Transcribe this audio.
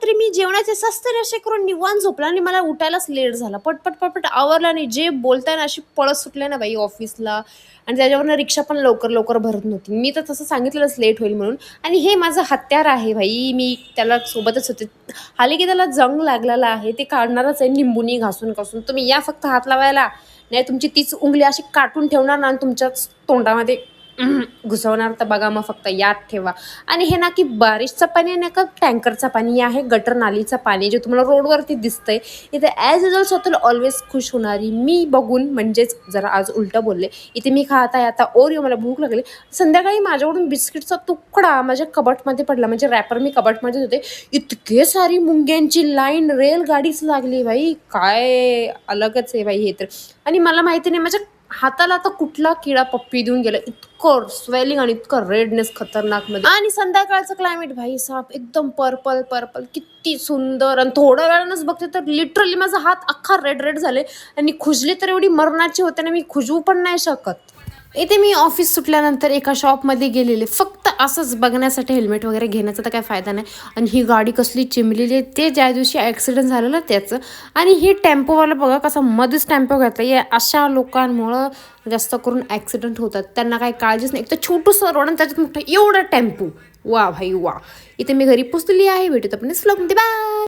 रात्री मी जेवणाचे सस्ते असे करून निवांत झोपला आणि मला उठायलाच लेट झाला. पटपट पटपट आवरला नाही. जे बोलताना अशी पळत सुटले ना बाई ऑफिसला आणि त्याच्यावरनं रिक्षा पण लवकर लवकर भरत नव्हती. मी तर तसं सांगितलेलंच लेट होईल म्हणून आणि हे माझं हत्यार आहे भाई. मी त्याला सोबतच होते. हाली की त्याला जंग लागलेला आहे. ते काढणारच आहे निंबूनी घासून. तुम्ही या फक्त हात लावायला. नाही तुमची तीच उंगली अशी काटून ठेवणार ना आणि तुमच्याच तोंडामध्ये घुसवणार. तर बघा मग फक्त याद ठेवा. आणि हे ना की बारिशचं पाणी आहे ना का टँकरचं पाणी आहे गटर नालीचं पाणी जे तुम्हाला रोडवरती दिसतंय. इथे ॲज युजल स्वतःला ऑलवेज खुश होणारी मी बघून म्हणजेच जरा आज उलटं बोलले. इथे मी खात आहे आता ओरिओ मला भूक लागली. संध्याकाळी माझ्याकडून बिस्किटचा तुकडा माझ्या कबटमध्ये पडला. म्हणजे रॅपर मी कबटमध्ये होते. इतके सारी मुंग्यांची लाईन रेलगाडीच लागली भाई. काय अलगच आहे बाई हे तर. आणि मला माहिती नाही माझ्या हाताला आता कुठला किडा पप्पी देऊन गेला. इतकं स्वेलिंग आणि इतकं रेडनेस खतरनाक मध्ये. आणि संध्याकाळचं क्लायमेट भाई साप एकदम पर्पल किती सुंदर. आणि थोड्या वेळानंच बघते तर लिटरली माझा हात अख्खा रेड झाले आणि खुजली तर एवढी मरणाची होते ना मी खुजवू पण नाही शकत. इथे मी ऑफिस सुटल्यानंतर एका शॉपमध्ये गेलेले फक्त असंच बघण्यासाठी. हेल्मेट वगैरे घेण्याचा तर काय फायदा नाही. आणि ही गाडी कसली चिमलेली आहे ते ज्या दिवशी ॲक्सिडेंट झालेलं त्याचं. आणि ही टेम्पोवाला बघा कसा मध्येच टेम्पो घातला. या अशा लोकांमुळं जास्त करून ॲक्सिडेंट होतात. त्यांना काही काळजीच नाही. एक तर छोटंसं रोड आणि त्याच्यात मोठं एवढं टेम्पो. वा भाई वा. इथे मी घरी पोचलेली आहे. भेटू आपण नेक्स्ट व्लॉगमध्ये. बाय.